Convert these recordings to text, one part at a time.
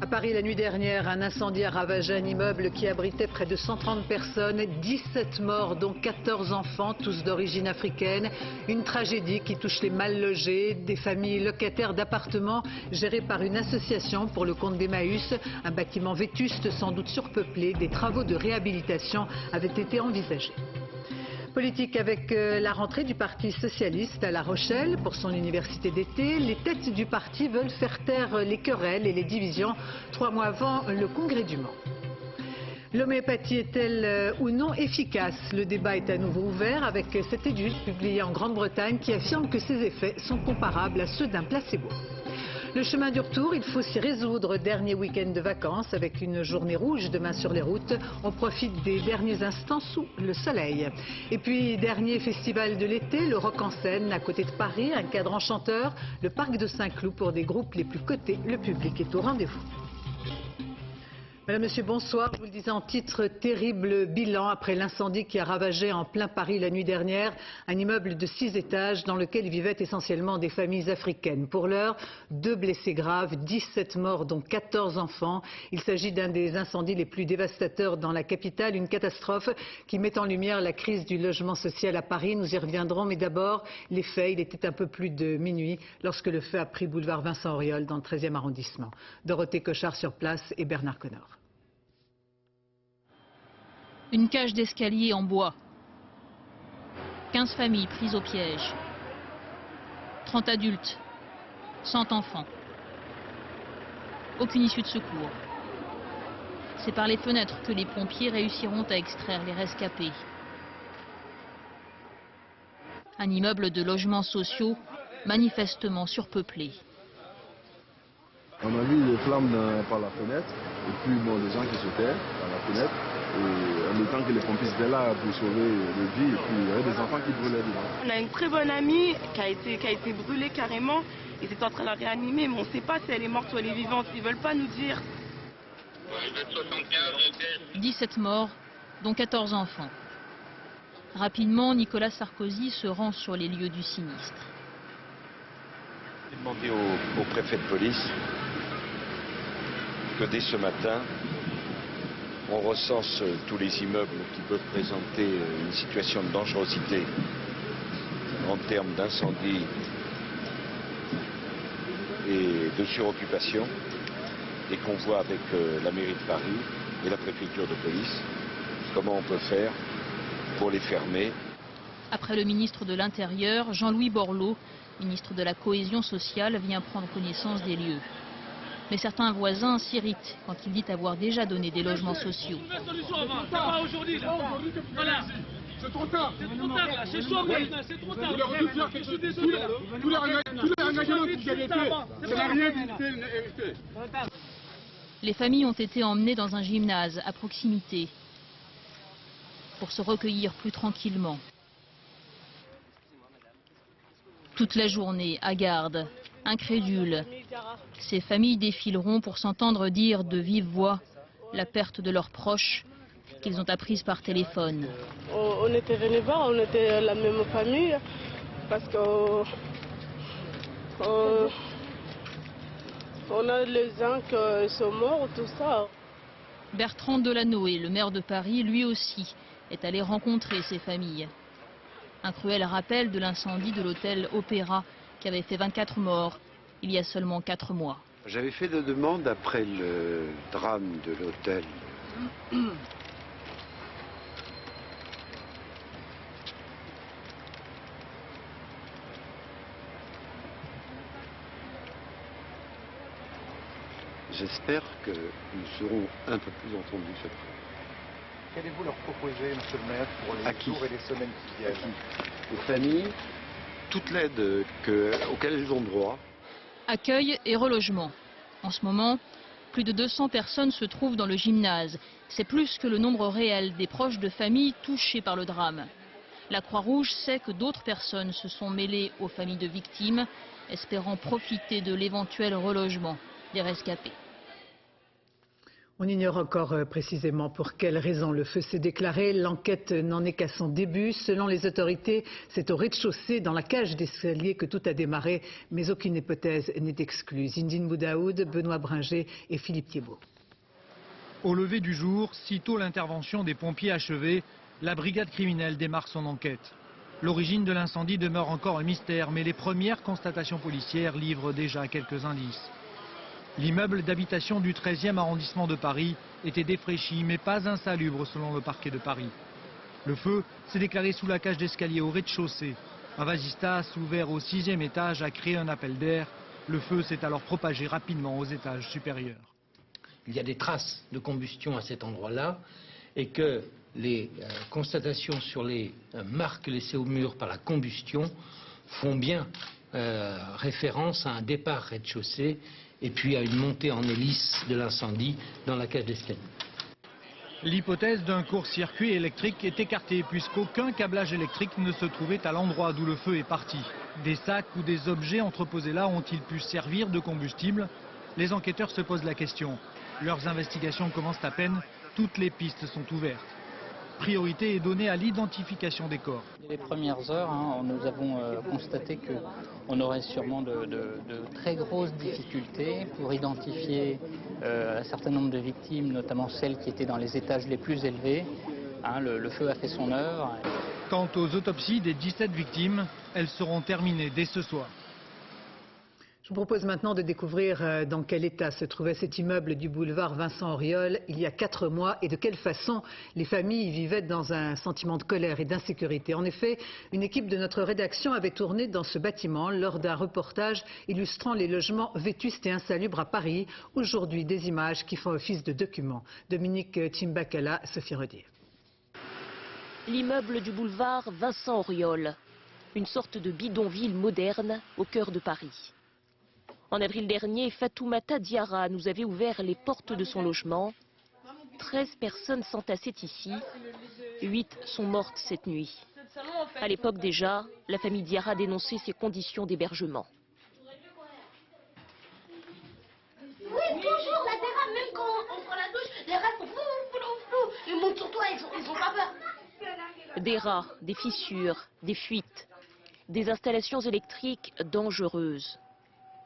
Paris, la nuit dernière, un incendie a ravagé un immeuble qui abritait près de 130 personnes, 17 morts, dont 14 enfants, tous d'origine africaine. Une tragédie qui touche les mal logés, des familles locataires d'appartements gérés par une association pour le compte d'Emmaüs. Un bâtiment vétuste, sans doute surpeuplé, des travaux de réhabilitation avaient été envisagés. Politique avec la rentrée du Parti socialiste à La Rochelle pour son université d'été. Les têtes du parti veulent faire taire les querelles et les divisions 3 mois avant le congrès du Mans. L'homéopathie est-elle ou non efficace? Le débat est à nouveau ouvert avec cette étude publiée en Grande-Bretagne qui affirme que ses effets sont comparables à ceux d'un placebo. Le chemin du retour, il faut s'y résoudre. Dernier week-end de vacances avec une journée rouge demain sur les routes. On profite des derniers instants sous le soleil. Et puis, dernier festival de l'été, le Rock en scène à côté de Paris, un cadre enchanteur, le parc de Saint-Cloud pour des groupes les plus cotés. Le public est au rendez-vous. Madame, Monsieur, bonsoir. Je vous le disais en titre, terrible bilan après l'incendie qui a ravagé en plein Paris la nuit dernière un immeuble de 6 étages dans lequel vivaient essentiellement des familles africaines. Pour l'heure, 2 blessés graves, 17 morts dont 14 enfants. Il s'agit d'un des incendies les plus dévastateurs dans la capitale, une catastrophe qui met en lumière la crise du logement social à Paris. Nous y reviendrons, mais d'abord les faits. Il était un peu plus de minuit lorsque le feu a pris boulevard Vincent Auriol dans le 13e arrondissement. Dorothée Cochard sur place et Bernard Connor. Une cage d'escalier en bois. 15 familles prises au piège. 30 adultes. 100 enfants. Aucune issue de secours. C'est par les fenêtres que les pompiers réussiront à extraire les rescapés. Un immeuble de logements sociaux manifestement surpeuplé. On a vu les flammes par la fenêtre et puis les gens qui sautaient par la fenêtre. Et en même temps que les pompiers étaient là pour sauver les vies, et puis il y avait des enfants qui brûlaient dedans. On a une très bonne amie qui a été brûlée carrément. Ils étaient en train de la réanimer, mais on ne sait pas si elle est morte ou elle est vivante. Ils ne veulent pas nous dire. 17 morts, dont 14 enfants. Rapidement, Nicolas Sarkozy se rend sur les lieux du sinistre. J'ai demandé au préfet de police que dès ce matin, on recense tous les immeubles qui peuvent présenter une situation de dangerosité en termes d'incendie et de suroccupation et qu'on voit avec la mairie de Paris et la préfecture de police comment on peut faire pour les fermer. Après le ministre de l'Intérieur, Jean-Louis Borloo, ministre de la Cohésion sociale, vient prendre connaissance des lieux. Mais certains voisins s'irritent quand il dit avoir déjà donné des logements sociaux. C'est trop tard. C'est trop tard là. C'est chaud, c'est trop tard. Je suis désolé. Tous les engagements que vous avez faits, ça n'a rien évité. Les familles ont été emmenées dans un gymnase à proximité pour se recueillir plus tranquillement. Toute la journée, à garde, incrédules, ces familles défileront pour s'entendre dire de vive voix la perte de leurs proches qu'ils ont apprise par téléphone. On était venus voir, on était la même famille, parce qu'on a les gens qui sont morts, tout ça. Bertrand Delanoë, le maire de Paris, lui aussi, est allé rencontrer ces familles. Un cruel rappel de l'incendie de l'hôtel Opéra qui avait fait 24 morts il y a seulement 4 mois. J'avais fait des demandes après le drame de l'hôtel. J'espère que nous serons un peu plus entendus cette fois. Qu'allez-vous leur proposer, monsieur le maire, pour les jours et les semaines qui viennent? Aux familles, toute l'aide auquel elles ont droit. Accueil et relogement. En ce moment, plus de 200 personnes se trouvent dans le gymnase. C'est plus que le nombre réel des proches de familles touchées par le drame. La Croix-Rouge sait que d'autres personnes se sont mêlées aux familles de victimes, espérant profiter de l'éventuel relogement des rescapés. On ignore encore précisément pour quelles raisons le feu s'est déclaré. L'enquête n'en est qu'à son début. Selon les autorités, c'est au rez-de-chaussée, dans la cage d'escalier, que tout a démarré, mais aucune hypothèse n'est exclue. Zindine Boudaoud, Benoît Bringer et Philippe Thiebaud. Au lever du jour, sitôt l'intervention des pompiers achevée, la brigade criminelle démarre son enquête. L'origine de l'incendie demeure encore un mystère, mais les premières constatations policières livrent déjà quelques indices. L'immeuble d'habitation du 13e arrondissement de Paris était défraîchi, mais pas insalubre selon le parquet de Paris. Le feu s'est déclaré sous la cage d'escalier au rez-de-chaussée. Un vasistas ouvert au 6e étage a créé un appel d'air. Le feu s'est alors propagé rapidement aux étages supérieurs. Il y a des traces de combustion à cet endroit-là et que les constatations sur les marques laissées au mur par la combustion font bien référence à un départ rez-de-chaussée et puis à une montée en hélice de l'incendie dans la cage d'escalier. L'hypothèse d'un court-circuit électrique est écartée puisqu'aucun câblage électrique ne se trouvait à l'endroit d'où le feu est parti. Des sacs ou des objets entreposés là ont-ils pu servir de combustible? Les enquêteurs se posent la question. Leurs investigations commencent à peine, toutes les pistes sont ouvertes. Priorité est donnée à l'identification des corps. Dès les premières heures, nous avons constaté qu'on aurait sûrement de très grosses difficultés pour identifier un certain nombre de victimes, notamment celles qui étaient dans les étages les plus élevés. Le feu a fait son œuvre. Quant aux autopsies des 17 victimes, elles seront terminées dès ce soir. Je vous propose maintenant de découvrir dans quel état se trouvait cet immeuble du boulevard Vincent Auriol il y a 4 mois et de quelle façon les familles vivaient dans un sentiment de colère et d'insécurité. En effet, une équipe de notre rédaction avait tourné dans ce bâtiment lors d'un reportage illustrant les logements vétustes et insalubres à Paris. Aujourd'hui, des images qui font office de documents. Dominique Timbakala, Sophie Rodier. L'immeuble du boulevard Vincent Auriol, une sorte de bidonville moderne au cœur de Paris. En avril dernier, Fatoumata Diarra nous avait ouvert les portes de son logement. 13 personnes s'entassaient ici, 8 sont mortes cette nuit. À l'époque déjà, la famille Diarra dénonçait ces conditions d'hébergement. Oui, toujours, la terrasse, même quand on prend la douche, les rats sont flou, ils montent sur toi, ils ont pas peur. Des rats, des fissures, des fuites, des installations électriques dangereuses.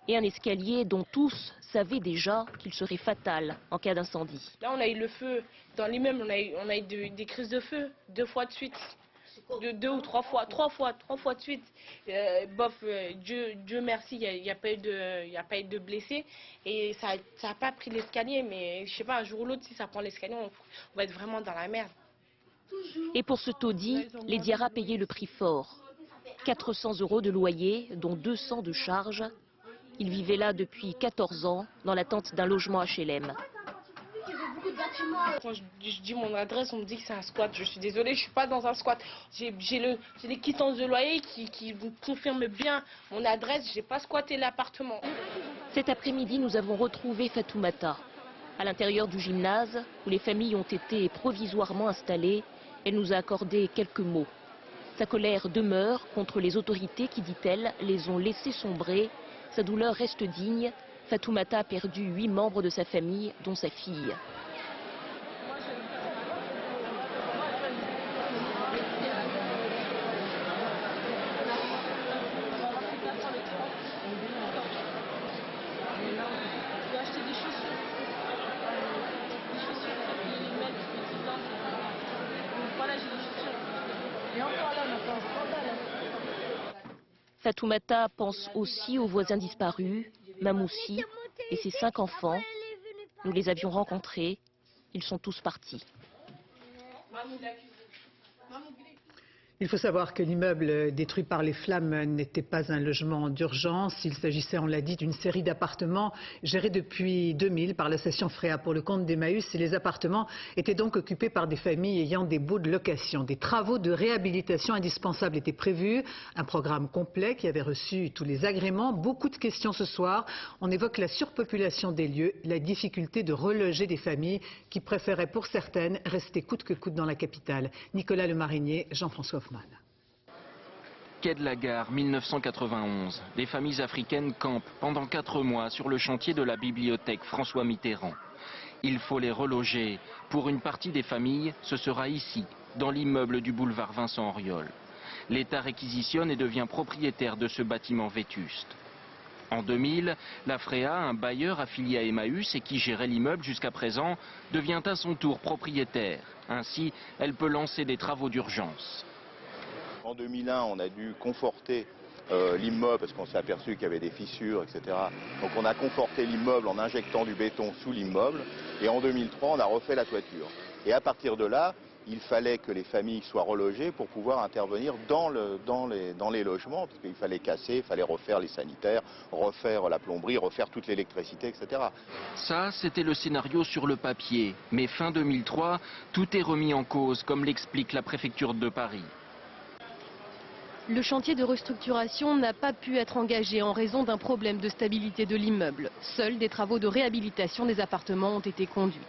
Et un escalier dont tous savaient déjà qu'il serait fatal en cas d'incendie. Là, on a eu le feu dans l'immeuble, on a eu des crises de feu 2 fois de suite. 2 ou 3 fois, 3 fois de suite. Dieu merci, il n'y a pas eu de blessés. Et ça n'a pas pris l'escalier, mais je sais pas, un jour ou l'autre, si ça prend l'escalier, on va être vraiment dans la merde. Et pour ce taudis, les Diarra payaient le prix fort. 400 € de loyer, dont 200 de charges. Ils vivaient là depuis 14 ans, dans l'attente d'un logement HLM. Quand je dis mon adresse, on me dit que c'est un squat. Je suis désolée, je ne suis pas dans un squat. J'ai les quittances de loyer qui vous confirment bien mon adresse. Je n'ai pas squatté l'appartement. Cet après-midi, nous avons retrouvé Fatoumata. À l'intérieur du gymnase, où les familles ont été provisoirement installées, elle nous a accordé quelques mots. Sa colère demeure contre les autorités qui, dit-elle, les ont laissés sombrer. Sa douleur reste digne. Fatoumata a perdu 8 membres de sa famille, dont sa fille. Fatoumata pense aussi aux voisins disparus, Mamoussi et ses 5 enfants. Nous les avions rencontrés, ils sont tous partis. Il faut savoir que l'immeuble détruit par les flammes n'était pas un logement d'urgence. Il s'agissait, on l'a dit, d'une série d'appartements gérés depuis 2000 par la station Fréa pour le compte d'Emmaüs. Et les appartements étaient donc occupés par des familles ayant des baux de location. Des travaux de réhabilitation indispensables étaient prévus. Un programme complet qui avait reçu tous les agréments. Beaucoup de questions ce soir. On évoque la surpopulation des lieux, la difficulté de reloger des familles qui préféraient pour certaines rester coûte que coûte dans la capitale. Nicolas Lemarinier, Jean-François Hoffmann. Quai de la Gare, 1991. Les familles africaines campent pendant 4 mois sur le chantier de la bibliothèque François Mitterrand. Il faut les reloger. Pour une partie des familles, ce sera ici, dans l'immeuble du boulevard Vincent Auriol. L'État réquisitionne et devient propriétaire de ce bâtiment vétuste. En 2000, la FREA, un bailleur affilié à Emmaüs et qui gérait l'immeuble jusqu'à présent, devient à son tour propriétaire. Ainsi, elle peut lancer des travaux d'urgence. En 2001, on a dû conforter l'immeuble parce qu'on s'est aperçu qu'il y avait des fissures, etc. Donc on a conforté l'immeuble en injectant du béton sous l'immeuble. Et en 2003, on a refait la toiture. Et à partir de là, il fallait que les familles soient relogées pour pouvoir intervenir dans les logements, parce qu'il fallait casser, il fallait refaire les sanitaires, refaire la plomberie, refaire toute l'électricité, etc. Ça, c'était le scénario sur le papier. Mais fin 2003, tout est remis en cause, comme l'explique la préfecture de Paris. Le chantier de restructuration n'a pas pu être engagé en raison d'un problème de stabilité de l'immeuble. Seuls des travaux de réhabilitation des appartements ont été conduits.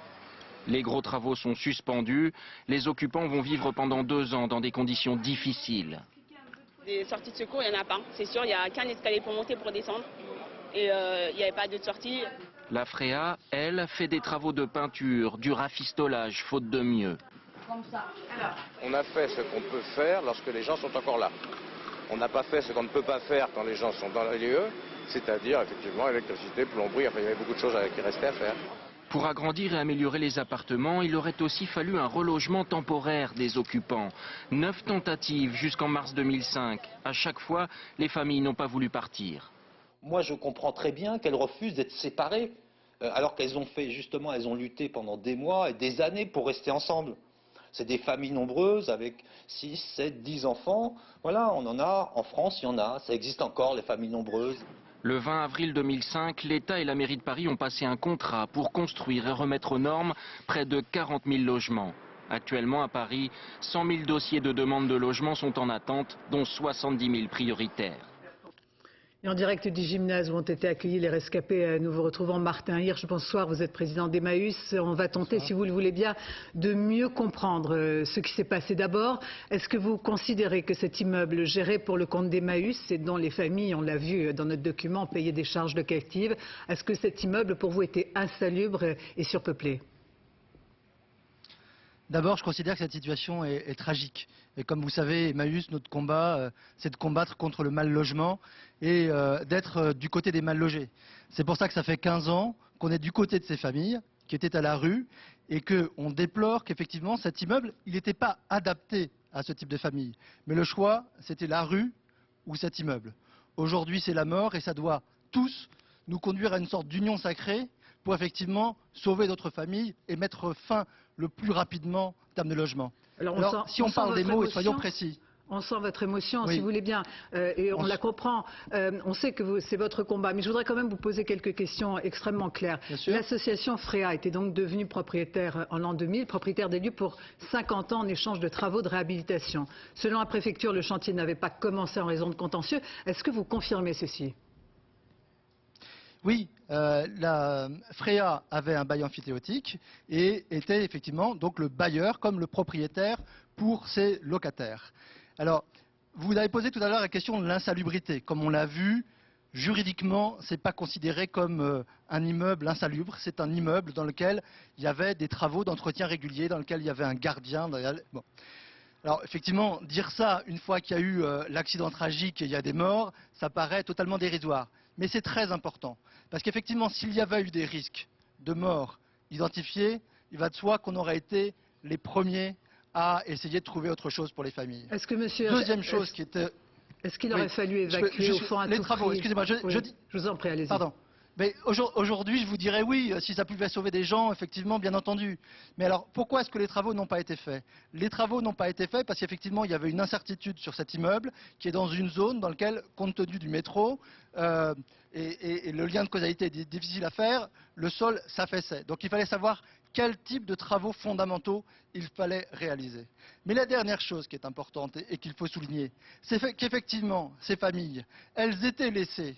Les gros travaux sont suspendus. Les occupants vont vivre pendant 2 ans dans des conditions difficiles. Des sorties de secours, il n'y en a pas. C'est sûr, il n'y a qu'un escalier pour monter, pour descendre. Et il n'y avait pas d'autre sortie. La FREA, elle, fait des travaux de peinture, du rafistolage, faute de mieux. Comme ça. Alors. On a fait ce qu'on peut faire lorsque les gens sont encore là. On n'a pas fait ce qu'on ne peut pas faire quand les gens sont dans les lieux, c'est-à-dire effectivement électricité, plomberie, enfin il y avait beaucoup de choses qui restaient à faire. Pour agrandir et améliorer les appartements, il aurait aussi fallu un relogement temporaire des occupants. 9 tentatives jusqu'en mars 2005. À chaque fois, les familles n'ont pas voulu partir. Moi, je comprends très bien qu'elles refusent d'être séparées, alors qu'elles ont fait, justement, elles ont lutté pendant des mois et des années pour rester ensemble. C'est des familles nombreuses avec 6, 7, 10 enfants. Voilà, on en a, en France, il y en a, ça existe encore, les familles nombreuses. Le 20 avril 2005, l'État et la mairie de Paris ont passé un contrat pour construire et remettre aux normes près de 40 000 logements. Actuellement, à Paris, 100 000 dossiers de demande de logement sont en attente, dont 70 000 prioritaires. Et en direct du gymnase où ont été accueillis les rescapés, nous vous retrouvons Martin Hirsch. Bonsoir, vous êtes président d'Emmaüs. On va tenter, si vous le voulez bien, de mieux comprendre ce qui s'est passé d'abord. Est-ce que vous considérez que cet immeuble géré pour le compte d'Emmaüs et dont les familles, on l'a vu dans notre document, payaient des charges locatives, est-ce que cet immeuble pour vous était insalubre et surpeuplé ? D'abord, je considère que cette situation est tragique. Et comme vous savez, Emmaüs, notre combat, c'est de combattre contre le mal logement et d'être du côté des mal logés. C'est pour ça que ça fait 15 ans qu'on est du côté de ces familles qui étaient à la rue et qu'on déplore qu'effectivement cet immeuble, il n'était pas adapté à ce type de famille. Mais le choix, c'était la rue ou cet immeuble. Aujourd'hui, c'est la mort et ça doit tous nous conduire à une sorte d'union sacrée pour effectivement sauver notre famille et mettre fin le plus rapidement en termes de logement. Alors si on parle des mots, et soyons précis. On sent votre émotion, oui. Si vous voulez bien, et on la comprend. On sait que c'est votre combat, mais je voudrais quand même vous poser quelques questions extrêmement claires. L'association FREA était donc devenue propriétaire en l'an 2000, propriétaire des lieux pour 50 ans en échange de travaux de réhabilitation. Selon la préfecture, le chantier n'avait pas commencé en raison de contentieux. Est-ce que vous confirmez ceci ? Oui, la FREA avait un bail amphithéotique et était effectivement donc le bailleur comme le propriétaire pour ses locataires. Alors, vous avez posé tout à l'heure la question de l'insalubrité. Comme on l'a vu, juridiquement, ce n'est pas considéré comme un immeuble insalubre. C'est un immeuble dans lequel il y avait des travaux d'entretien réguliers, dans lequel il y avait un gardien. Bon. Alors effectivement, dire ça une fois qu'il y a eu l'accident tragique et il y a des morts, ça paraît totalement dérisoire. Mais c'est très important. Parce qu'effectivement, s'il y avait eu des risques de mort identifiés, il va de soi qu'on aurait été les premiers à essayer de trouver autre chose pour les familles. Est-ce que monsieur... Deuxième chose qui était... Est-ce qu'il aurait fallu évacuer au fond à les tout travaux, prix? excusez-moi, je vous en prie, allez-y. Pardon. Mais aujourd'hui, je vous dirais oui, si ça pouvait sauver des gens, effectivement, bien entendu. Mais alors, pourquoi est-ce que les travaux n'ont pas été faits? Les travaux n'ont pas été faits parce qu'effectivement, il y avait une incertitude sur cet immeuble qui est dans une zone dans laquelle, compte tenu du métro, et le lien de causalité est difficile à faire, le sol s'affaissait. Donc il fallait savoir quel type de travaux fondamentaux il fallait réaliser. Mais la dernière chose qui est importante et qu'il faut souligner, c'est qu'effectivement, ces familles, elles étaient laissées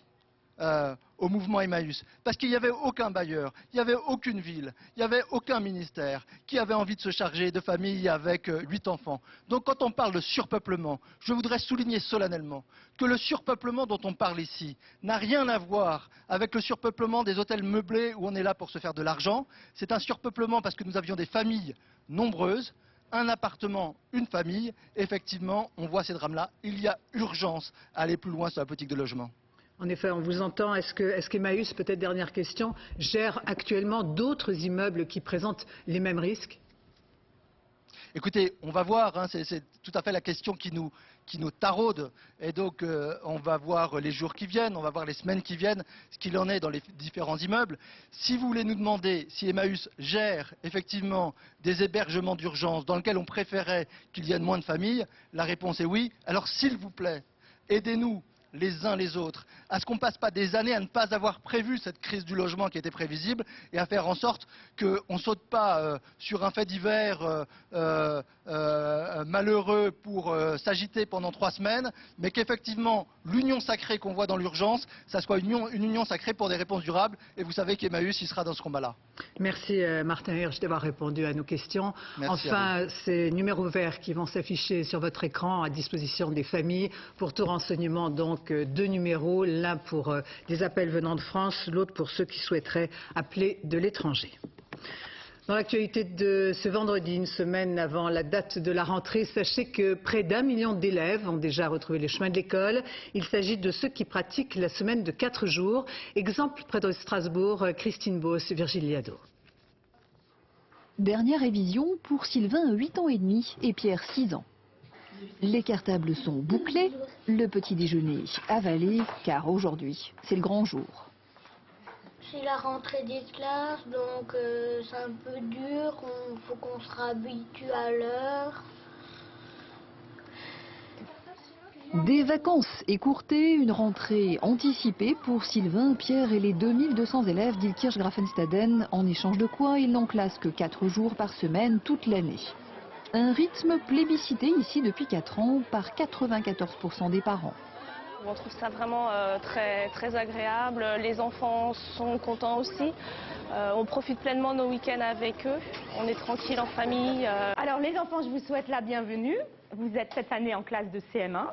au mouvement Emmaüs, parce qu'il n'y avait aucun bailleur, il n'y avait aucune ville, il n'y avait aucun ministère qui avait envie de se charger de familles avec 8 enfants. Donc quand on parle de surpeuplement, je voudrais souligner solennellement que le surpeuplement dont on parle ici n'a rien à voir avec le surpeuplement des hôtels meublés où on est là pour se faire de l'argent. C'est un surpeuplement parce que nous avions des familles nombreuses, un appartement, une famille. Effectivement, on voit ces drames-là. Il y a urgence à aller plus loin sur la politique de logement. En effet, on vous entend. Est-ce qu'Emmaüs, peut-être dernière question, gère actuellement d'autres immeubles qui présentent les mêmes risques? Écoutez, on va voir, hein, c'est tout à fait la question qui nous taraude. Et donc, on va voir les jours qui viennent, on va voir les semaines qui viennent, ce qu'il en est dans les différents immeubles. Si vous voulez nous demander si Emmaüs gère effectivement des hébergements d'urgence dans lesquels on préférait qu'il y ait moins de familles, la réponse est oui. Alors, s'il vous plaît, aidez-nous les uns les autres, à ce qu'on ne passe pas des années à ne pas avoir prévu cette crise du logement qui était prévisible et à faire en sorte qu'on ne saute pas sur un fait divers malheureux pour s'agiter pendant 3 semaines, mais qu'effectivement l'union sacrée qu'on voit dans l'urgence, ça soit une union sacrée pour des réponses durables. Et vous savez qu'Emmaüs, il sera dans ce combat-là. Merci Martin Hirsch d'avoir répondu à nos questions. Merci enfin, ces numéros verts qui vont s'afficher sur votre écran à disposition des familles. Pour tout renseignement, donc 2 numéros, l'un pour des appels venant de France, l'autre pour ceux qui souhaiteraient appeler de l'étranger. Dans l'actualité de ce vendredi, une semaine avant la date de la rentrée, sachez que près d'1 million d'élèves ont déjà retrouvé les chemins de l'école. Il s'agit de ceux qui pratiquent la semaine de 4 jours. Exemple près de Strasbourg, Christine Beauce, Virginie Liado. Dernière révision pour Sylvain, 8 ans et demi, et Pierre, 6 ans. Les cartables sont bouclés, le petit déjeuner avalé, car aujourd'hui, c'est le grand jour. C'est la rentrée des classes, donc c'est un peu dur, il faut qu'on se réhabitue à l'heure. Des vacances écourtées, une rentrée anticipée pour Sylvain, Pierre et les 2200 élèves d'Ilkirch-Grafenstaden, en échange de quoi ils n'en classent que 4 jours par semaine toute l'année. Un rythme plébiscité ici depuis 4 ans par 94% des parents. On trouve ça vraiment très agréable. Les enfants sont contents aussi. On profite pleinement de nos week-ends avec eux. On est tranquille en famille. Alors les enfants, je vous souhaite la bienvenue. Vous êtes cette année en classe de CM1.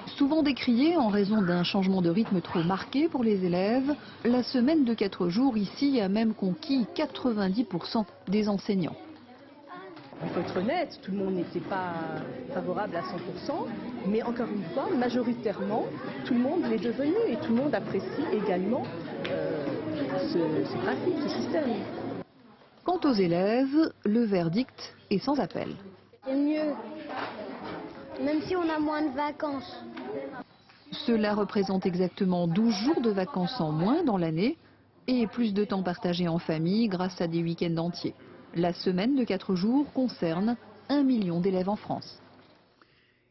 Souvent décriée en raison d'un changement de rythme trop marqué pour les élèves, la semaine de 4 jours ici a même conquis 90% des enseignants. Il faut être honnête, tout le monde n'était pas favorable à 100%, mais encore une fois, majoritairement, tout le monde l'est devenu et tout le monde apprécie également ce principe, ce système. Quant aux élèves, le verdict est sans appel. C'est mieux, même si on a moins de vacances. Cela représente exactement 12 jours de vacances en moins dans l'année et plus de temps partagé en famille grâce à des week-ends entiers. La semaine de 4 jours concerne 1 million d'élèves en France.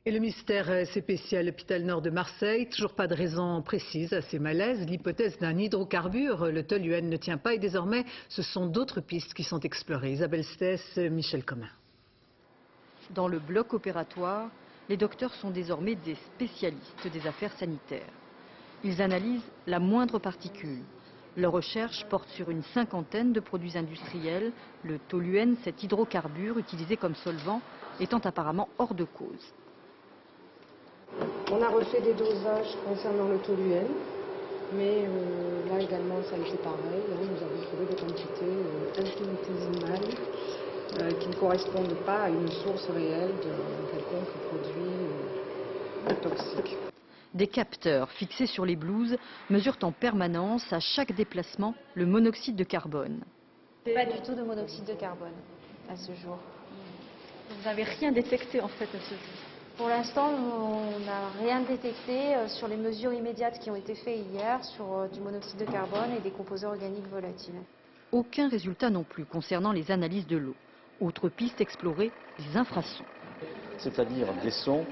Et le mystère s'épaissit à l'hôpital nord de Marseille. Toujours pas de raison précise à ces malaises. L'hypothèse d'un hydrocarbure, le toluène, ne tient pas et désormais ce sont d'autres pistes qui sont explorées. Isabelle Stess, Michel Comin. Dans le bloc opératoire, les docteurs sont désormais des spécialistes des affaires sanitaires. Ils analysent la moindre particule. Leur recherche porte sur une 50aine de produits industriels, le toluène, cet hydrocarbure utilisé comme solvant, étant apparemment hors de cause. On a refait des dosages concernant le toluène, mais là également ça a été pareil. Nous avons trouvé des quantités infinitésimales qui ne correspondent pas à une source réelle de quelconque produit toxique. Des capteurs fixés sur les blouses mesurent en permanence, à chaque déplacement, le monoxyde de carbone. Pas du tout de monoxyde de carbone à ce jour. Vous n'avez rien détecté en fait à ce jour? Pour l'instant, on n'a rien détecté sur les mesures immédiates qui ont été faites hier sur du monoxyde de carbone et des composés organiques volatiles. Aucun résultat non plus concernant les analyses de l'eau. Autre piste explorée, les infrasons. C'est-à-dire des sons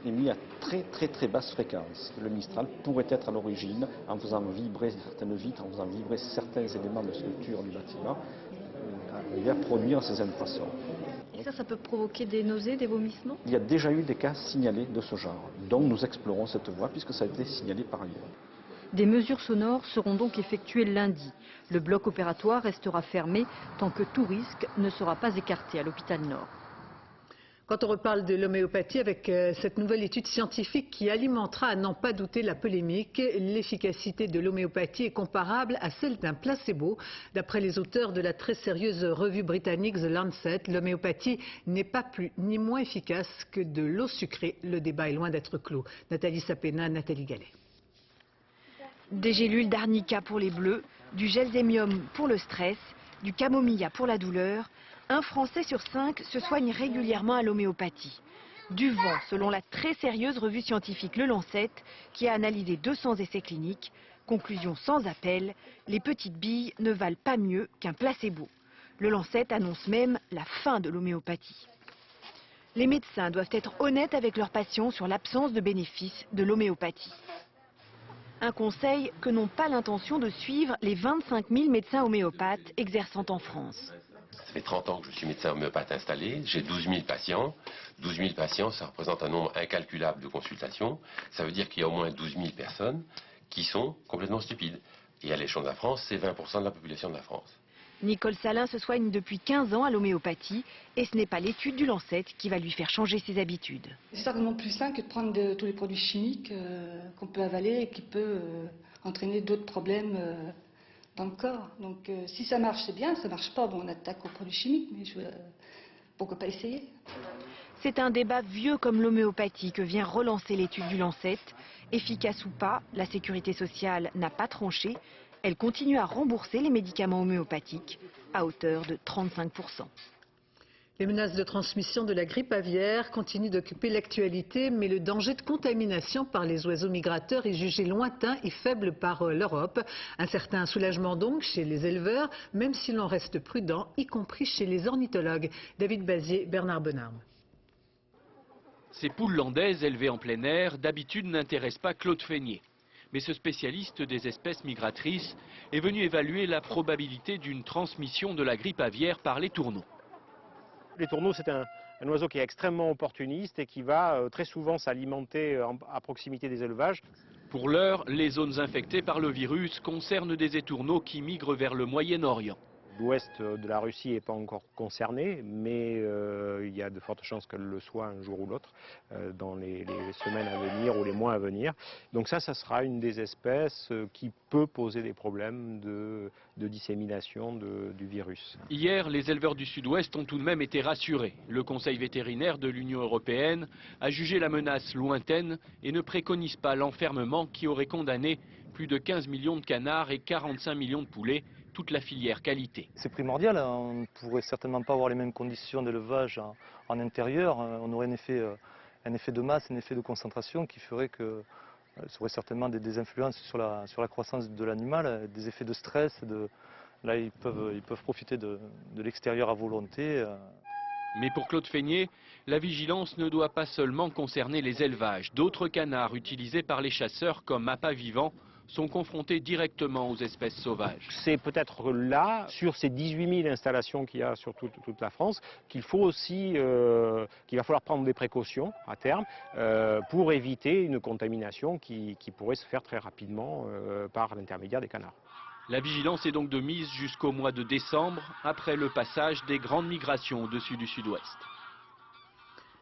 émis à très basse fréquence. Le Mistral pourrait être à l'origine, en faisant vibrer certaines vitres, en faisant vibrer certains éléments de structure du bâtiment, à produire ces infrasons. Et ça peut provoquer des nausées, des vomissements? Il y a déjà eu des cas signalés de ce genre, donc nous explorons cette voie puisque ça a été signalé par ailleurs. Des mesures sonores seront donc effectuées lundi. Le bloc opératoire restera fermé tant que tout risque ne sera pas écarté à l'hôpital Nord. Quand on reparle de l'homéopathie avec cette nouvelle étude scientifique qui alimentera à n'en pas douter la polémique, l'efficacité de l'homéopathie est comparable à celle d'un placebo. D'après les auteurs de la très sérieuse revue britannique The Lancet, l'homéopathie n'est pas plus ni moins efficace que de l'eau sucrée. Le débat est loin d'être clos. Nathalie Sapena, Nathalie Gallet. Des gélules d'arnica pour les bleus, du gelsemium pour le stress, du camomilla pour la douleur. Un Français sur 5 se soigne régulièrement à l'homéopathie. Du vent, selon la très sérieuse revue scientifique Le Lancet, qui a analysé 200 essais cliniques. Conclusion sans appel, les petites billes ne valent pas mieux qu'un placebo. Le Lancet annonce même la fin de l'homéopathie. Les médecins doivent être honnêtes avec leurs patients sur l'absence de bénéfices de l'homéopathie. Un conseil que n'ont pas l'intention de suivre les 25 000 médecins homéopathes exerçant en France. Ça fait 30 ans que je suis médecin homéopathe installé, j'ai 12 000 patients. 12 000 patients, ça représente un nombre incalculable de consultations. Ça veut dire qu'il y a au moins 12 000 personnes qui sont complètement stupides. Et à l'échelle de la France, c'est 20% de la population de la France. Nicole Salin se soigne depuis 15 ans à l'homéopathie et ce n'est pas l'étude du Lancet qui va lui faire changer ses habitudes. C'est certainement plus sain que de prendre tous les produits chimiques qu'on peut avaler et qui peuvent entraîner d'autres problèmes dans le corps. Donc si ça marche, c'est bien. Ça marche pas, bon, on attaque aux produits chimiques, mais pourquoi pas essayer? C'est un débat vieux comme l'homéopathie que vient relancer l'étude du Lancet. Efficace ou pas, la sécurité sociale n'a pas tranché. Elle continue à rembourser les médicaments homéopathiques à hauteur de 35%. Les menaces de transmission de la grippe aviaire continuent d'occuper l'actualité, mais le danger de contamination par les oiseaux migrateurs est jugé lointain et faible par l'Europe. Un certain soulagement donc chez les éleveurs, même si l'on reste prudent, y compris chez les ornithologues. David Bazier, Bernard Benarme. Ces poules landaises élevées en plein air, d'habitude n'intéressent pas Claude Feignet. Mais ce spécialiste des espèces migratrices est venu évaluer la probabilité d'une transmission de la grippe aviaire par les tourneaux. Les tourneaux, c'est un oiseau qui est extrêmement opportuniste et qui va très souvent s'alimenter à proximité des élevages. Pour l'heure, les zones infectées par le virus concernent des étourneaux qui migrent vers le Moyen-Orient. L'ouest de la Russie n'est pas encore concerné, mais il y a de fortes chances qu'elle le soit un jour ou l'autre dans les semaines à venir ou les mois à venir. Donc ça sera une des espèces qui peut poser des problèmes de dissémination du virus. Hier, les éleveurs du Sud-Ouest ont tout de même été rassurés. Le Conseil vétérinaire de l'Union européenne a jugé la menace lointaine et ne préconise pas l'enfermement qui aurait condamné plus de 15 millions de canards et 45 millions de poulets. Toute la filière qualité. C'est primordial, on ne pourrait certainement pas avoir les mêmes conditions d'élevage en intérieur, on aurait un effet de masse, un effet de concentration qui ferait que ça aurait certainement des influences sur la croissance de l'animal, des effets de stress, là ils peuvent profiter de l'extérieur à volonté. Mais pour Claude Feignet, la vigilance ne doit pas seulement concerner les élevages. D'autres canards utilisés par les chasseurs comme appât vivant sont confrontés directement aux espèces sauvages. C'est peut-être là, sur ces 18 000 installations qu'il y a sur toute la France, qu'il faut aussi, qu'il va falloir prendre des précautions à terme pour éviter une contamination qui pourrait se faire très rapidement par l'intermédiaire des canards. La vigilance est donc de mise jusqu'au mois de décembre, après le passage des grandes migrations au-dessus du Sud-Ouest.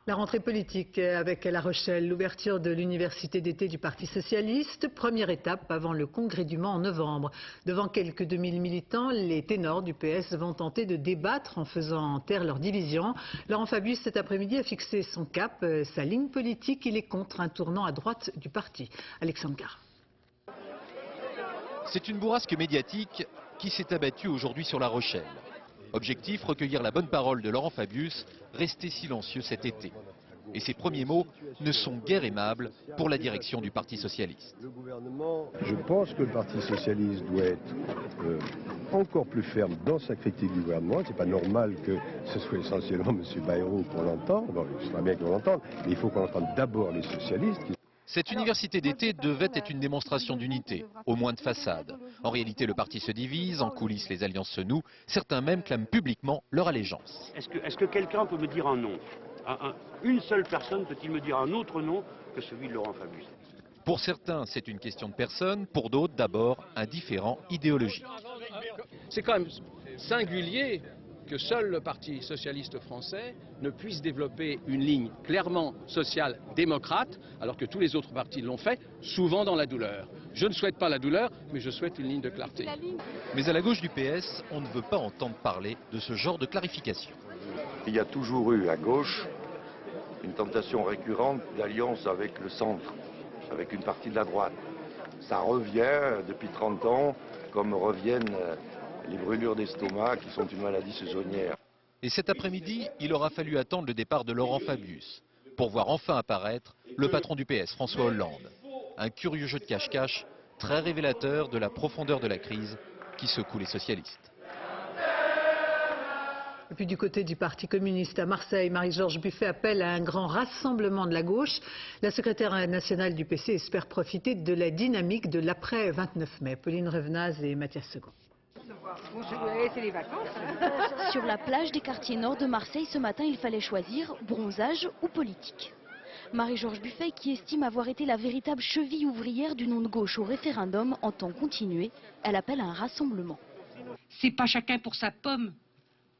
La rentrée politique avec La Rochelle, l'ouverture de l'université d'été du Parti socialiste, première étape avant le congrès du Mans en novembre. Devant quelques 2000 militants, les ténors du PS vont tenter de débattre en faisant taire leur division. Laurent Fabius cet après-midi a fixé son cap, sa ligne politique. Il est contre un tournant à droite du parti. Alexandre Carr. C'est une bourrasque médiatique qui s'est abattue aujourd'hui sur La Rochelle. Objectif, recueillir la bonne parole de Laurent Fabius, rester silencieux cet été. Et ses premiers mots ne sont guère aimables pour la direction du Parti socialiste. Je pense que le Parti socialiste doit être encore plus ferme dans sa critique du gouvernement. Ce n'est pas normal que ce soit essentiellement M. Bayrou pour l'entendre. Bon, ce sera bien qu'on l'entende, mais il faut qu'on entende d'abord les socialistes. Cette université d'été devait être une démonstration d'unité, au moins de façade. En réalité, le parti se divise, en coulisses, les alliances se nouent. Certains même clament publiquement leur allégeance. Est-ce que quelqu'un peut me dire un nom? Une seule personne peut-il me dire un autre nom que celui de Laurent Fabius? Pour certains, c'est une question de personne, pour d'autres, d'abord, un différend idéologique. C'est quand même singulier que seul le Parti socialiste français ne puisse développer une ligne clairement social-démocrate, alors que tous les autres partis l'ont fait, souvent dans la douleur. Je ne souhaite pas la douleur, mais je souhaite une ligne de clarté. Mais à la gauche du PS, on ne veut pas entendre parler de ce genre de clarification. Il y a toujours eu à gauche une tentation récurrente d'alliance avec le centre, avec une partie de la droite. Ça revient depuis 30 ans, comme reviennent les brûlures d'estomac qui sont une maladie saisonnière. Et cet après-midi, il aura fallu attendre le départ de Laurent Fabius pour voir enfin apparaître le patron du PS, François Hollande. Un curieux jeu de cache-cache, très révélateur de la profondeur de la crise qui secoue les socialistes. Et puis du côté du Parti communiste à Marseille, Marie-Georges Buffet appelle à un grand rassemblement de la gauche. La secrétaire nationale du PC espère profiter de la dynamique de l'après 29 mai. Pauline Revenaz et Mathias Second. C'est les vacances. Sur la plage des quartiers nord de Marseille, ce matin, il fallait choisir bronzage ou politique. Marie-Georges Buffet, qui estime avoir été la véritable cheville ouvrière du non de gauche au référendum, entend continuer. Elle appelle à un rassemblement. C'est pas chacun pour sa pomme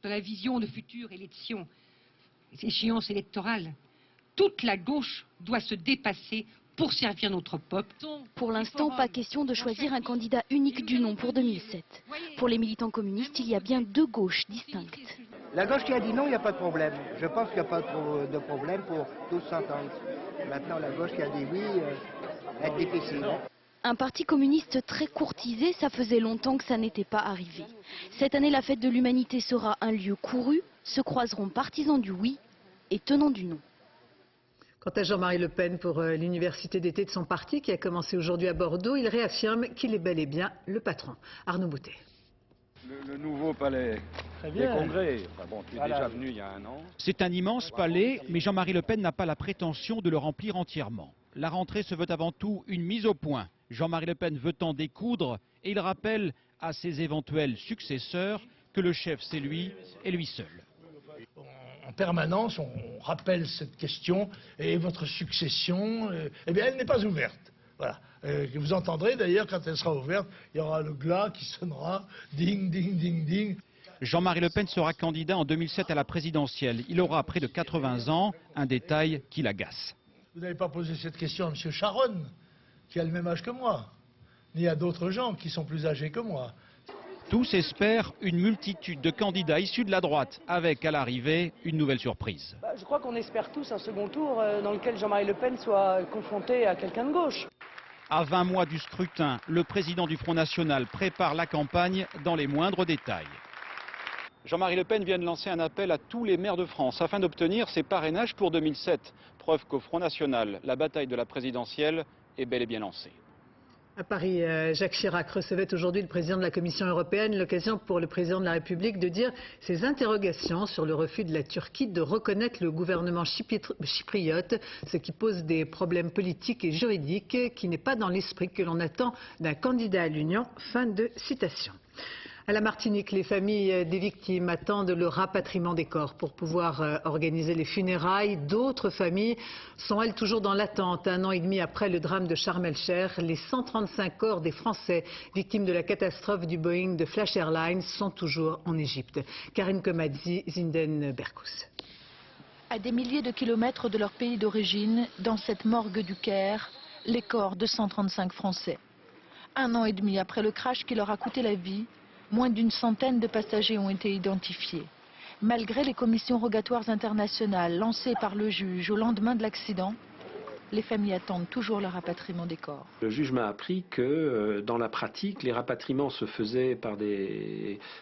dans la vision de futures élections, échéances électorales. Toute la gauche doit se dépasser pour servir notre peuple. Pour l'instant, pas question de choisir un candidat unique du non pour 2007. Pour les militants communistes, il y a bien deux gauches distinctes. La gauche qui a dit non, il n'y a pas de problème. Je pense qu'il n'y a pas de problème pour tous s'entendre. Maintenant, la gauche qui a dit oui, elle est difficile. Un parti communiste très courtisé, ça faisait longtemps que ça n'était pas arrivé. Cette année, la fête de l'humanité sera un lieu couru. Se croiseront partisans du oui et tenants du non. Quant à Jean-Marie Le Pen pour l'université d'été de son parti qui a commencé aujourd'hui à Bordeaux, il réaffirme qu'il est bel et bien le patron. Arnaud Boutet. Le nouveau palais des congrès, enfin bon, tu es déjà venu il y a un an. C'est un immense palais, mais Jean-Marie Le Pen n'a pas la prétention de le remplir entièrement. La rentrée se veut avant tout une mise au point. Jean-Marie Le Pen veut en découdre et il rappelle à ses éventuels successeurs que le chef c'est lui et lui seul. En permanence, on rappelle cette question et votre succession, eh bien, elle n'est pas ouverte. Voilà. Vous entendrez d'ailleurs, quand elle sera ouverte, il y aura le glas qui sonnera, ding, ding, ding, ding. Jean-Marie Le Pen sera candidat en 2007 à la présidentielle. Il aura près de 80 ans, un détail qui l'agace. Vous n'avez pas posé cette question à M. Charon, qui a le même âge que moi, ni à d'autres gens qui sont plus âgés que moi. Tous espèrent une multitude de candidats issus de la droite, avec à l'arrivée une nouvelle surprise. Je crois qu'on espère tous un second tour dans lequel Jean-Marie Le Pen soit confronté à quelqu'un de gauche. À 20 mois du scrutin, le président du Front National prépare la campagne dans les moindres détails. Jean-Marie Le Pen vient de lancer un appel à tous les maires de France afin d'obtenir ses parrainages pour 2007. Preuve qu'au Front National, la bataille de la présidentielle est bel et bien lancée. À Paris, Jacques Chirac recevait aujourd'hui le président de la Commission européenne, l'occasion pour le président de la République de dire ses interrogations sur le refus de la Turquie de reconnaître le gouvernement chypriote, ce qui pose des problèmes politiques et juridiques qui n'est pas dans l'esprit que l'on attend d'un candidat à l'Union. Fin de citation. À la Martinique, les familles des victimes attendent le rapatriement des corps pour pouvoir organiser les funérailles. D'autres familles sont, elles, toujours dans l'attente. Un an et demi après le drame de Sharm el-Sheikh, les 135 corps des Français victimes de la catastrophe du Boeing de Flash Airlines sont toujours en Égypte. Karine Komadzi, Zinden Berkous. À des milliers de kilomètres de leur pays d'origine, dans cette morgue du Caire, les corps de 135 Français. Un an et demi après le crash qui leur a coûté la vie, moins d'une centaine de passagers ont été identifiés. Malgré les commissions rogatoires internationales lancées par le juge au lendemain de l'accident, les familles attendent toujours le rapatriement des corps. Le juge m'a appris que dans la pratique, les rapatriements se faisaient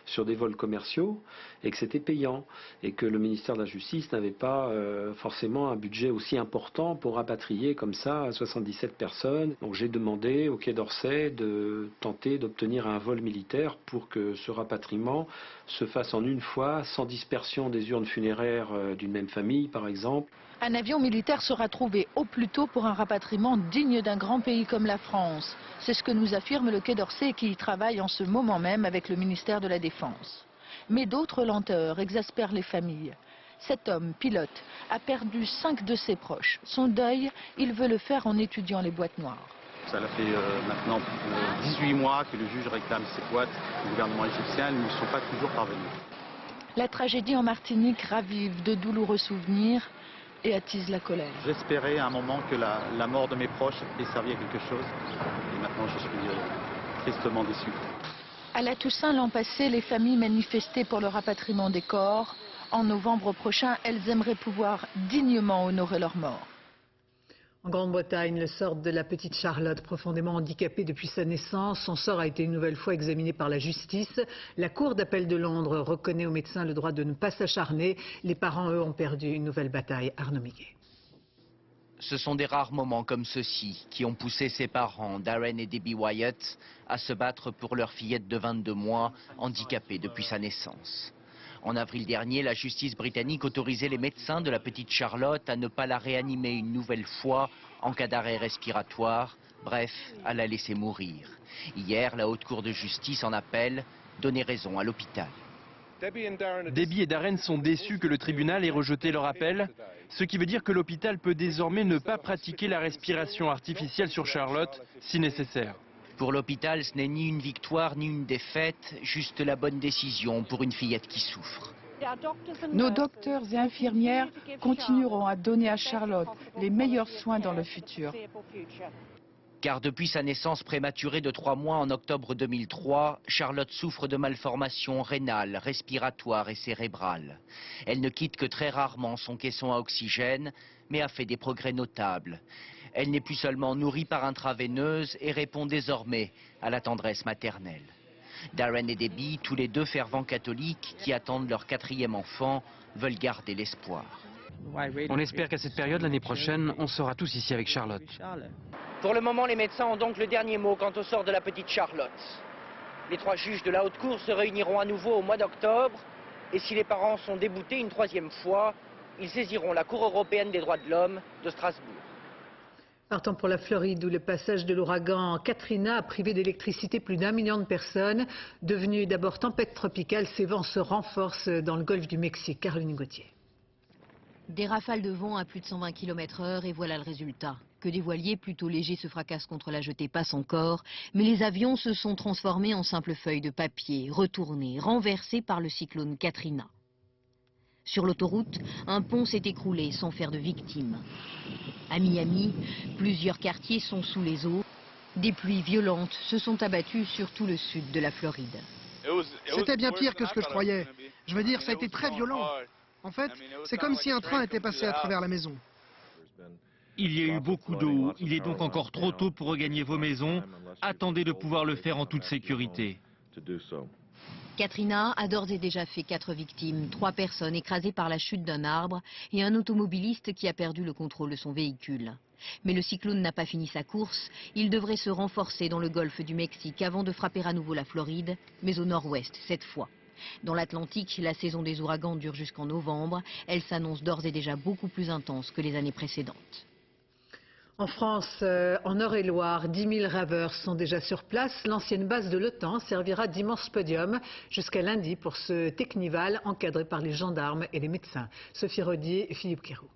sur des vols commerciaux et que c'était payant et que le ministère de la Justice n'avait pas forcément un budget aussi important pour rapatrier comme ça 77 personnes. Donc j'ai demandé au Quai d'Orsay de tenter d'obtenir un vol militaire pour que ce rapatriement se fasse en une fois, sans dispersion des urnes funéraires d'une même famille par exemple. Un avion militaire sera trouvé au plus tôt pour un rapatriement digne d'un grand pays comme la France. C'est ce que nous affirme le Quai d'Orsay qui y travaille en ce moment même avec le ministère de la Défense. Mais d'autres lenteurs exaspèrent les familles. Cet homme, pilote, a perdu 5 de ses proches. Son deuil, il veut le faire en étudiant les boîtes noires. Ça fait maintenant 18 mois que le juge réclame ces boîtes au gouvernement égyptien. Ils ne sont pas toujours parvenus. La tragédie en Martinique ravive de douloureux souvenirs et attise la colère. J'espérais à un moment que la mort de mes proches ait servi à quelque chose. Et maintenant, je suis tristement déçu. À la Toussaint l'an passé, les familles manifestaient pour le rapatriement des corps. En novembre prochain, elles aimeraient pouvoir dignement honorer leurs morts. En Grande-Bretagne, le sort de la petite Charlotte, profondément handicapée depuis sa naissance, son sort a été une nouvelle fois examiné par la justice. La Cour d'appel de Londres reconnaît aux médecins le droit de ne pas s'acharner. Les parents, eux, ont perdu une nouvelle bataille. Arnaud Miguet. Ce sont des rares moments comme ceux-ci qui ont poussé ses parents, Darren et Debbie Wyatt, à se battre pour leur fillette de 22 mois, handicapée depuis sa naissance. En avril dernier, la justice britannique autorisait les médecins de la petite Charlotte à ne pas la réanimer une nouvelle fois en cas d'arrêt respiratoire, bref, à la laisser mourir. Hier, la Haute Cour de justice en appel donnait raison à l'hôpital. Debbie et Darren sont déçus que le tribunal ait rejeté leur appel, ce qui veut dire que l'hôpital peut désormais ne pas pratiquer la respiration artificielle sur Charlotte si nécessaire. Pour l'hôpital, ce n'est ni une victoire ni une défaite, juste la bonne décision pour une fillette qui souffre. Nos docteurs et infirmières continueront à donner à Charlotte les meilleurs soins dans le futur. Car depuis sa naissance prématurée de 3 mois en octobre 2003, Charlotte souffre de malformations rénales, respiratoires et cérébrales. Elle ne quitte que très rarement son caisson à oxygène, mais a fait des progrès notables. Elle n'est plus seulement nourrie par intraveineuse et répond désormais à la tendresse maternelle. Darren et Debbie, tous les deux fervents catholiques qui attendent leur 4e enfant, veulent garder l'espoir. On espère qu'à cette période, l'année prochaine, on sera tous ici avec Charlotte. Pour le moment, les médecins ont donc le dernier mot quant au sort de la petite Charlotte. Les 3 juges de la Haute Cour se réuniront à nouveau au mois d'octobre. Et si les parents sont déboutés une 3e fois, ils saisiront la Cour européenne des droits de l'homme de Strasbourg. Partons pour la Floride, où le passage de l'ouragan Katrina a privé d'électricité plus d'1 million de personnes. Devenue d'abord tempête tropicale, ces vents se renforcent dans le golfe du Mexique. Caroline Gauthier. Des rafales de vent à plus de 120 km/h et voilà le résultat. Que des voiliers plutôt légers se fracassent contre la jetée passent encore, mais les avions se sont transformés en simples feuilles de papier, retournés, renversés par le cyclone Katrina. Sur l'autoroute, un pont s'est écroulé sans faire de victimes. À Miami, plusieurs quartiers sont sous les eaux. Des pluies violentes se sont abattues sur tout le sud de la Floride. C'était bien pire que ce que je croyais. Je veux dire, ça a été très violent. En fait, c'est comme si un train était passé à travers la maison. Il y a eu beaucoup d'eau, il est donc encore trop tôt pour regagner vos maisons. Attendez de pouvoir le faire en toute sécurité. Katrina a d'ores et déjà fait 4 victimes, 3 personnes écrasées par la chute d'un arbre et un automobiliste qui a perdu le contrôle de son véhicule. Mais le cyclone n'a pas fini sa course, il devrait se renforcer dans le golfe du Mexique avant de frapper à nouveau la Floride, mais au nord-ouest cette fois. Dans l'Atlantique, la saison des ouragans dure jusqu'en novembre, elle s'annonce d'ores et déjà beaucoup plus intense que les années précédentes. En France, en Eure-et-Loire, 10 000 raveurs sont déjà sur place. L'ancienne base de l'OTAN servira d'immense podium jusqu'à lundi pour ce technival encadré par les gendarmes et les médecins. Sophie Rodier et Philippe Quéroux.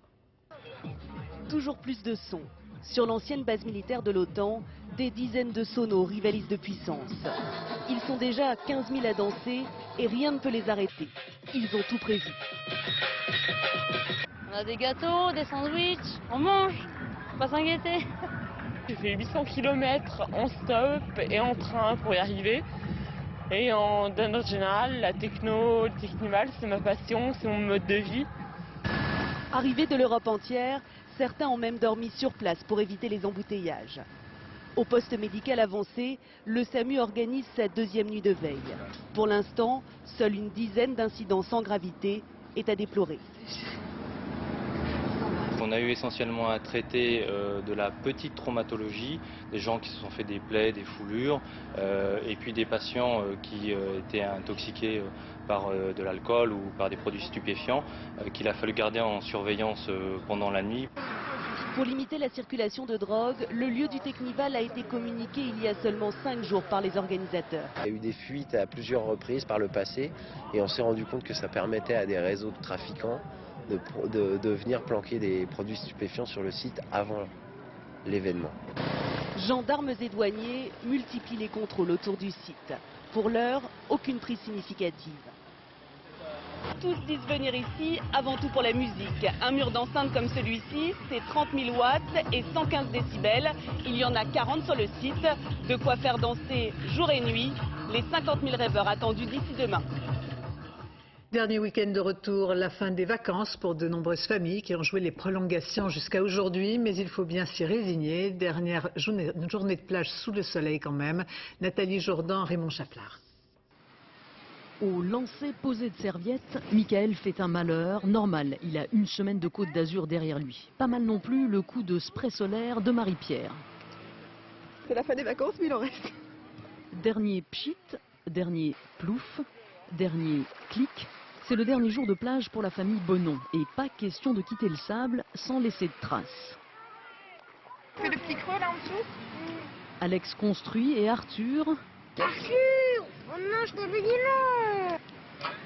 Toujours plus de sons. Sur l'ancienne base militaire de l'OTAN, des dizaines de sonos rivalisent de puissance. Ils sont déjà 15 000 à danser et rien ne peut les arrêter. Ils ont tout prévu. On a des gâteaux, des sandwichs, on mange. Pas s'inquiéter. J'ai fait 800 km en stop et en train pour y arriver. Et d'un autre général, la techno, le technival, c'est ma passion, c'est mon mode de vie. Arrivés de l'Europe entière, certains ont même dormi sur place pour éviter les embouteillages. Au poste médical avancé, le SAMU organise sa 2e nuit de veille. Pour l'instant, seule une dizaine d'incidents sans gravité est à déplorer. On a eu essentiellement à traiter de la petite traumatologie, des gens qui se sont fait des plaies, des foulures, et puis des patients qui étaient intoxiqués par de l'alcool ou par des produits stupéfiants, qu'il a fallu garder en surveillance pendant la nuit. Pour limiter la circulation de drogue, le lieu du Technival a été communiqué il y a seulement 5 jours par les organisateurs. Il y a eu des fuites à plusieurs reprises par le passé et on s'est rendu compte que ça permettait à des réseaux de trafiquants de venir planquer des produits stupéfiants sur le site avant l'événement. Gendarmes et douaniers multiplient les contrôles autour du site. Pour l'heure, aucune prise significative. Tous disent venir ici avant tout pour la musique. Un mur d'enceinte comme celui-ci, c'est 30 000 watts et 115 décibels. Il y en a 40 sur le site. De quoi faire danser jour et nuit les 50 000 rêveurs attendus d'ici demain. Dernier week-end de retour, la fin des vacances pour de nombreuses familles qui ont joué les prolongations jusqu'à aujourd'hui, mais il faut bien s'y résigner. Dernière journée de plage sous le soleil quand même. Nathalie Jourdan, Raymond Chaplard. Au lancer posé de serviettes, Michael fait un malheur normal. Il a une semaine de Côte d'Azur derrière lui. Pas mal non plus le coup de spray solaire de Marie-Pierre. C'est la fin des vacances, mais il en reste. Dernier pchit, dernier plouf, dernier clic. C'est le dernier jour de plage pour la famille Bonon. Et pas question de quitter le sable sans laisser de traces. Tu fais le petit creux là en dessous? Alex construit et Arthur... Arthur! Oh non, je t'avais dit non!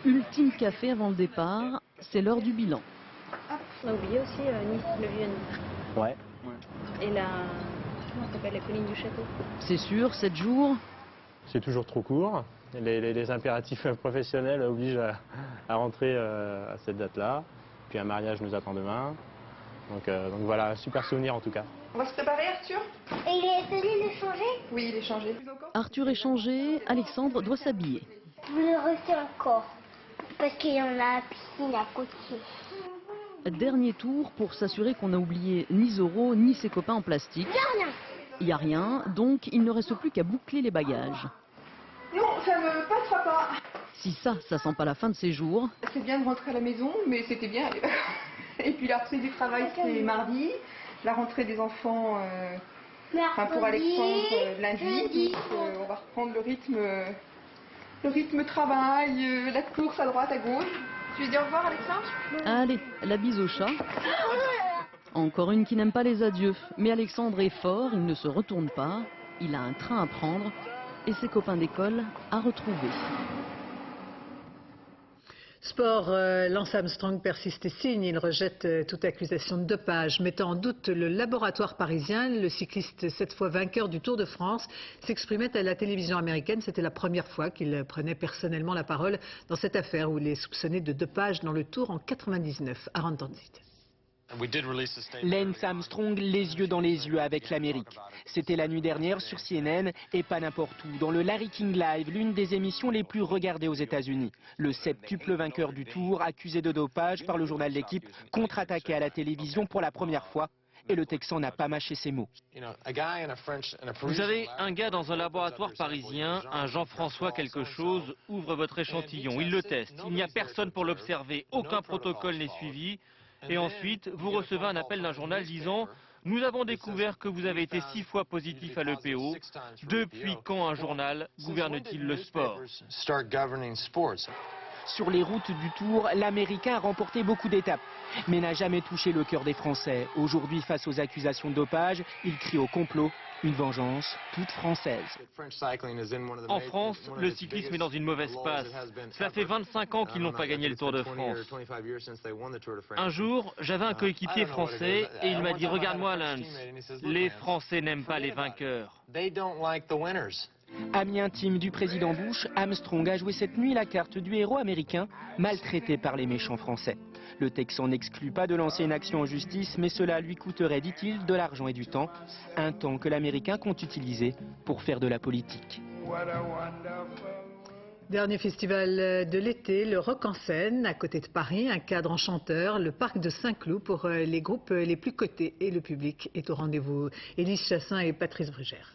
Ultime café avant le départ, c'est l'heure du bilan. Hop, on a oublié aussi Nice, le vieux Nice. Ouais. Et la... comment ça s'appelle, la colline du château? C'est sûr, 7 jours. C'est toujours trop court. Les impératifs professionnels obligent à rentrer à cette date-là. Puis un mariage nous attend demain. Donc voilà, super souvenir en tout cas. On va se préparer, Arthur? Et il est venu le changer? Oui, il est changé. Arthur est changé, Alexandre doit s'habiller. Vous le refaites encore, parce qu'il y en a la piscine à côté. Dernier tour pour s'assurer qu'on n'a oublié ni Zoro ni ses copains en plastique. Il n'y a rien, donc il ne reste plus qu'à boucler les bagages. Non, ça ne passera pas. Si ça sent pas la fin de ses jours. C'est bien de rentrer à la maison, mais c'était bien. Et puis la reprise du travail, c'est mardi. La rentrée des enfants, pour Alexandre, lundi. Donc, on va reprendre le rythme travail, la course à droite, à gauche. Tu lui dis au revoir, Alexandre? Allez, la bise au chat. Encore une qui n'aime pas les adieux. Mais Alexandre est fort, il ne se retourne pas. Il a un train à prendre et ses copains d'école à retrouver. Sport, Lance Armstrong persiste et signe. Il rejette toute accusation de dopage, mettant en doute le laboratoire parisien. Le cycliste, cette fois vainqueur du Tour de France, s'exprimait à la télévision américaine. C'était la première fois qu'il prenait personnellement la parole dans cette affaire où il est soupçonné de dopage dans le Tour en 99. Aaron Tanzit. Lance Armstrong, les yeux dans les yeux avec l'Amérique. C'était la nuit dernière sur CNN et pas n'importe où, dans le Larry King Live, l'une des émissions les plus regardées aux États-Unis. Le septuple vainqueur du Tour, accusé de dopage par le journal L'équipe, contre-attaqué à la télévision pour la première fois. Et le Texan n'a pas mâché ses mots. Vous savez, un gars dans un laboratoire parisien, un Jean-François quelque chose, ouvre votre échantillon, il le teste. Il n'y a personne pour l'observer, aucun protocole n'est suivi. Et ensuite, vous recevez un appel d'un journal disant « Nous avons découvert que vous avez été 6 fois positif à l'EPO. Depuis quand un journal gouverne-t-il le sport ?» Sur les routes du Tour, l'Américain a remporté beaucoup d'étapes, mais n'a jamais touché le cœur des Français. Aujourd'hui, face aux accusations de dopage, il crie au complot, une vengeance toute française. En France, le cyclisme est dans une mauvaise passe. Cela fait 25 ans qu'ils n'ont pas gagné le Tour de France. Un jour, j'avais un coéquipier français et il m'a dit « Regarde-moi, Lance, les Français n'aiment pas les vainqueurs. » Ami intime du président Bush, Armstrong a joué cette nuit la carte du héros américain, maltraité par les méchants français. Le Texan n'exclut pas de lancer une action en justice, mais cela lui coûterait, dit-il, de l'argent et du temps. Un temps que l'Américain compte utiliser pour faire de la politique. Dernier festival de l'été, le Rock en scène, à côté de Paris, un cadre enchanteur, le parc de Saint-Cloud pour les groupes les plus cotés et le public est au rendez-vous. Élise Chassin et Patrice Brugère.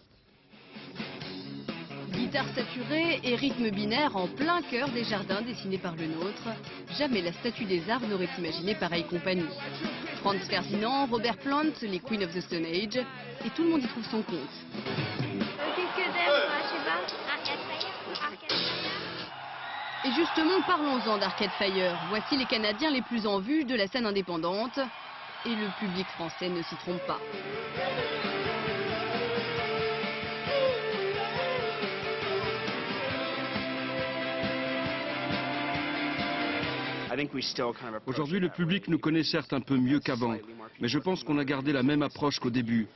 Guitare saturée et rythme binaire en plein cœur des jardins dessinés par le nôtre. Jamais la Statue des Arts n'aurait imaginé pareille compagnie. Franz Ferdinand, Robert Plant, les Queen of the Stone Age, et tout le monde y trouve son compte. Qu'est-ce que t'aimes, moi, je sais pas? Arcade Fire. Et justement, parlons-en d'Arcade Fire. Voici les Canadiens les plus en vue de la scène indépendante. Et le public français ne s'y trompe pas. Aujourd'hui, le public nous connaît certes un peu mieux qu'avant, mais je pense qu'on a gardé la même approche qu'au début.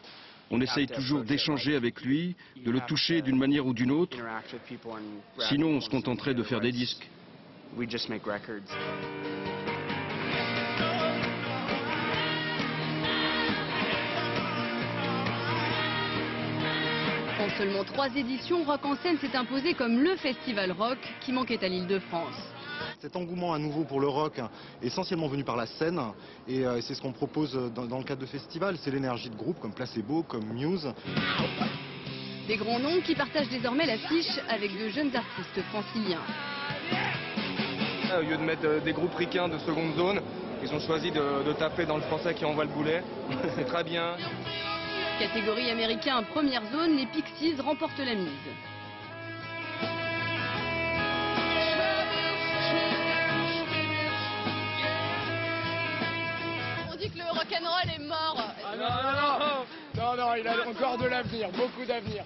On essaye toujours d'échanger avec lui, de le toucher d'une manière ou d'une autre. Sinon, on se contenterait de faire des disques. En seulement 3 éditions, Rock en scène s'est imposé comme le festival rock qui manquait à l'Île-de-France. Cet engouement à nouveau pour le rock est essentiellement venu par la scène et c'est ce qu'on propose dans le cadre de festival, c'est l'énergie de groupes comme Placebo, comme Muse. Des grands noms qui partagent désormais l'affiche avec de jeunes artistes franciliens. Au lieu de mettre des groupes ricains de seconde zone, ils ont choisi de taper dans le français qui envoie le boulet. C'est très bien. Catégorie américain première zone, les Pixies remportent la mise. On dit que le rock'n'roll est mort. Non, il a encore de l'avenir, beaucoup d'avenir.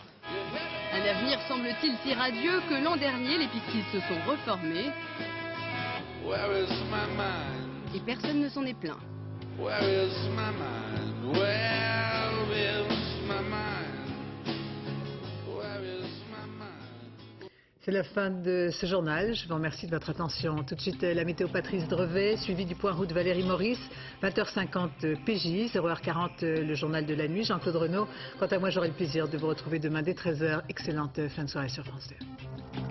Un avenir semble-t-il si radieux que l'an dernier, les Pixies se sont reformés. Et personne ne s'en est plaint. C'est la fin de ce journal. Je vous remercie de votre attention. Tout de suite, la météo Patrice Drevet, suivi du point route Valérie Maurice. 20h50 PJ, 0h40 le journal de la nuit. Jean-Claude Renaud. Quant à moi, j'aurai le plaisir de vous retrouver demain dès 13h. Excellente fin de soirée sur France 2.